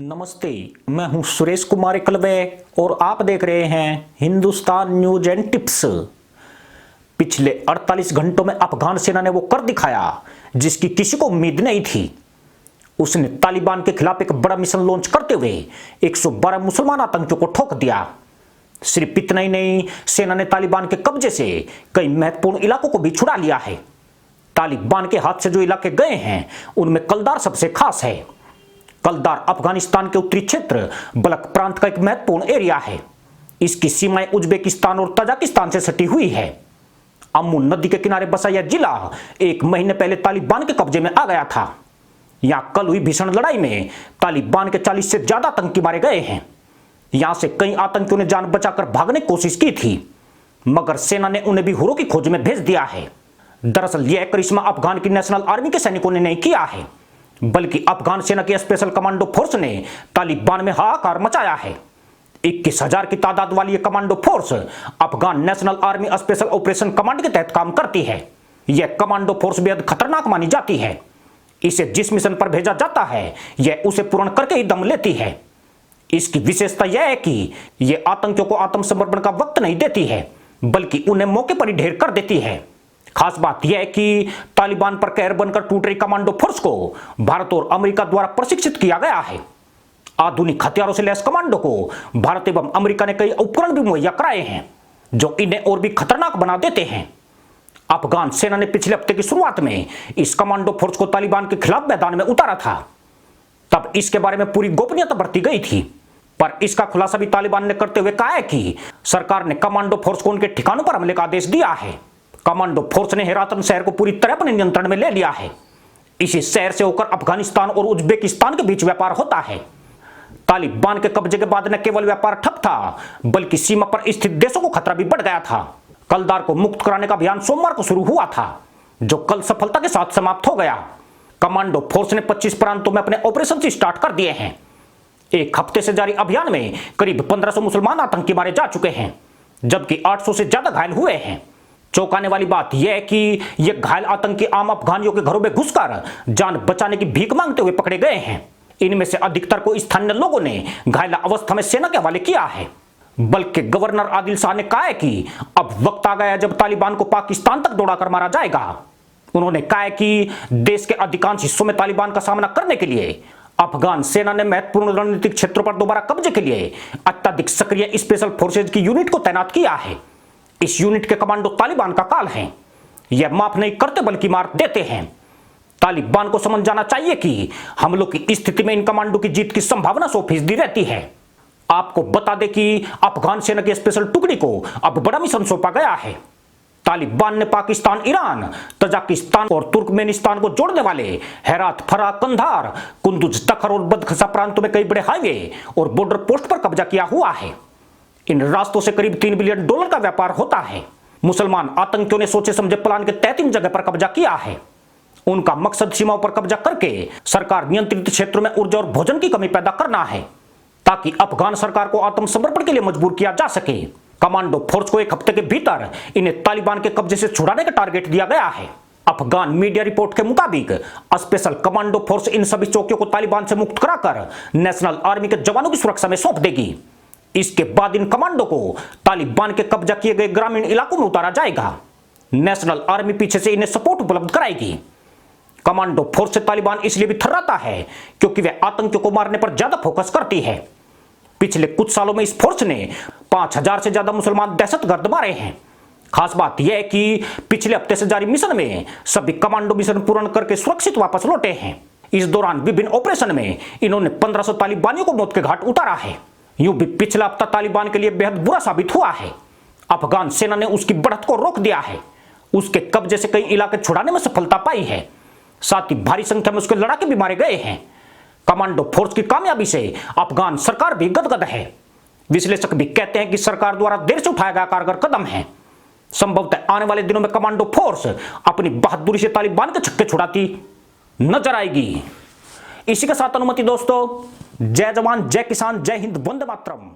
नमस्ते, मैं हूं सुरेश कुमार एकलवे और आप देख रहे हैं हिंदुस्तान न्यूज एंड टिप्स। पिछले 48 घंटों में अफगान सेना ने वो कर दिखाया जिसकी किसी को उम्मीद नहीं थी। उसने तालिबान के खिलाफ एक बड़ा मिशन लॉन्च करते हुए 112 मुसलमान आतंकियों को ठोक दिया। सिर्फ इतना ही नहीं, सेना ने तालिबान के कब्जे से कई महत्वपूर्ण इलाकों को भी छुड़ा लिया है। तालिबान के हाथ से जो इलाके गए हैं उनमें कलदार सबसे खास है। कलदार अफगानिस्तान के उत्तरी क्षेत्र बलख प्रांत का एक महत्वपूर्ण एरिया है। इसकी सीमाएं उज्बेकिस्तान और तजाकिस्तान से सटी हुई है। अमून नदी के किनारे बसा यह जिला 1 महीने पहले तालिबान के कब्जे में आ गया था। यहां कल हुई भीषण लड़ाई में तालिबान के 40 से ज्यादा आतंकी मारे गए हैं। यहां से कई आतंकियों ने जान बचाकर भागने की कोशिश की थी, मगर सेना ने उन्हें भी हुरों की खोज में भेज दिया है। दरअसल यह करिश्मा अफगान की नेशनल आर्मी के सैनिकों ने नहीं किया है, बल्कि अफगान सेना की स्पेशल कमांडो फोर्स ने तालिबान में हाहाकार मचाया है। 21,000 की तादाद वाली यह commando force Afghan national army special operation command के तहत काम करती है। यह कमांडो फोर्स बेहद खतरनाक मानी जाती है। इसे जिस मिशन पर भेजा जाता है यह उसे पूर्ण करके ही दम लेती है। इसकी विशेषता यह है कि यह आतंकियों को आत्मसमर्पण का वक्त नहीं देती है, बल्कि उन्हें मौके पर ही ढेर कर देती है। खास बात यह है कि तालिबान पर कहर बनकर टूट रही कमांडो फोर्स को भारत और अमेरिका द्वारा प्रशिक्षित किया गया है। आधुनिक हथियारों से लैस कमांडो को भारत एवं अमेरिका ने कई उपकरण भी मुहैया कराए हैं जो इन्हें और भी खतरनाक बना देते हैं। अफगान सेना ने पिछले हफ्ते की शुरुआत में इस कमांडो फोर्स को तालिबान के खिलाफ मैदान में उतारा था। तब इसके बारे में पूरी गोपनीयता बरती गई थी, पर इसका खुलासा भी तालिबान ने करते हुए कहा है कि सरकार ने कमांडो फोर्स को उनके ठिकानों पर हमले का आदेश दिया है। कमांडो फोर्स ने हेरातन शहर को पूरी तरह अपने नियंत्रण में ले लिया है। इसी शहर से होकर अफगानिस्तान और उज्बेकिस्तान के बीच व्यापार होता है। तालिबान के कब्जे के बाद न केवल व्यापार ठप था, बल्कि सीमा पर स्थित देशों को खतरा भी बढ़ गया था। कलदार को मुक्त कराने का अभियान सोमवार को शुरू हुआ था, जो कल सफलता के साथ समाप्त हो गया। कमांडो फोर्स ने 25 प्रांतों में अपने ऑपरेशन स्टार्ट कर दिए हैं। एक हफ्ते से जारी अभियान में करीब 1500 मुसलमान आतंकी मारे जा चुके हैं, जबकि 800 से ज्यादा घायल हुए हैं। चौंकाने वाली बात यह है कि ये घायल आतंकी आम अफगानियों के घरों में घुसकर जान बचाने की भीख मांगते हुए पकड़े गए हैं। इनमें से अधिकतर को स्थानीय लोगों ने घायल अवस्था में सेना के हवाले किया है। बल्कि गवर्नर आदिल शाह ने कहा है कि अब वक्त आ गया है जब तालिबान को पाकिस्तान तक दौड़ाकर मारा जाएगा। उन्होंने कहा है कि देश के अधिकांश हिस्सों में तालिबान का सामना करने के लिए अफगान सेना ने महत्वपूर्ण रणनीतिक क्षेत्रों पर दोबारा कब्जे के लिए अत्यधिक सक्रिय स्पेशल फोर्सेज की यूनिट को तैनात किया है। इस यूनिट के कमांडो तालिबान का काल हैं। यह माफ नहीं करते बल्कि मार देते हैं। तालिबान को समझ जाना चाहिए कि हमलों की स्थिति में इन कमांडो की जीत की संभावना 100% रहती है। आपको बता दें कि अफगान सेना की स्पेशल टुकड़ी को अब बड़ा मिशन सौंपा गया है। तालिबान ने पाकिस्तान, ईरान, तजाकिस्तान और तुर्कमेनिस्तान को जोड़ने वाले हेरात, फरा, कंधार, कुंदुज, तखर और बदखसा प्रांतों में कई बड़े हाईवे और बॉर्डर पोस्ट पर कब्जा किया हुआ है। इन रास्तों से करीब $3 बिलियन का व्यापार होता है। मुसलमान आतंकियों ने सोचे समझे प्लान के तहत इन जगह पर कब्जा किया है। उनका मकसद सीमाओं पर कब्जा करके सरकार नियंत्रित क्षेत्रों में ऊर्जा और भोजन की कमी पैदा करना है, ताकि अफगान सरकार को आत्मसमर्पण के लिए मजबूर किया जा सके। कमांडो फोर्स को 1 हफ्ते के भीतर इन्हें तालिबान के कब्जे से छुड़ाने का टारगेट दिया गया है। अफगान मीडिया रिपोर्ट के मुताबिक स्पेशल कमांडो फोर्स इन सभी चौकियों को तालिबान से मुक्त कराकर नेशनल आर्मी के जवानों की सुरक्षा में सौंप देगी। इसके बाद इन कमांडो को तालिबान के कब्जा किए गए ग्रामीण इलाकों में उतारा जाएगा। नेशनल आर्मी पीछे से इन्हें सपोर्ट उपलब्ध कराएगी। कमांडो फोर्स से तालिबान इसलिए भी थर्राता है क्योंकि वह आतंकियों को मारने पर ज्यादा फोकस करती है। पिछले कुछ सालों में इस फोर्स ने 5,000 से ज्यादा मुसलमान दहशतगर्द मारे हैं। खास बात यह है कि पिछले हफ्ते से जारी मिशन में सभी कमांडो मिशन पूर्ण करके सुरक्षित वापस लौटे हैं। इस दौरान विभिन्न ऑपरेशन में इन्होंने 1500 तालिबानियों को मौत के घाट उतारा है। यूं भी पिछला हफ्ता तालिबान के लिए बेहद बुरा साबित हुआ है। अफगान सेना ने उसकी बढ़त को रोक दिया है, उसके कब्जे से कई इलाके छुड़ाने में सफलता पाई है, साथ ही भारी संख्या में उसके लड़ाके भी मारे गए हैं। कमांडो फोर्स की कामयाबी से अफगान सरकार भी गदगद है। विश्लेषक भी कहते हैं कि सरकार द्वारा देर से उठाया गया कारगर कदम है। संभवतः आने वाले दिनों में कमांडो फोर्स अपनी बहादुरी से तालिबान के छक्के छुड़ाती नजर आएगी। इसी के साथ अनुमति दोस्तों, जय जवान, जय किसान, जय हिंद, वंदे मातरम।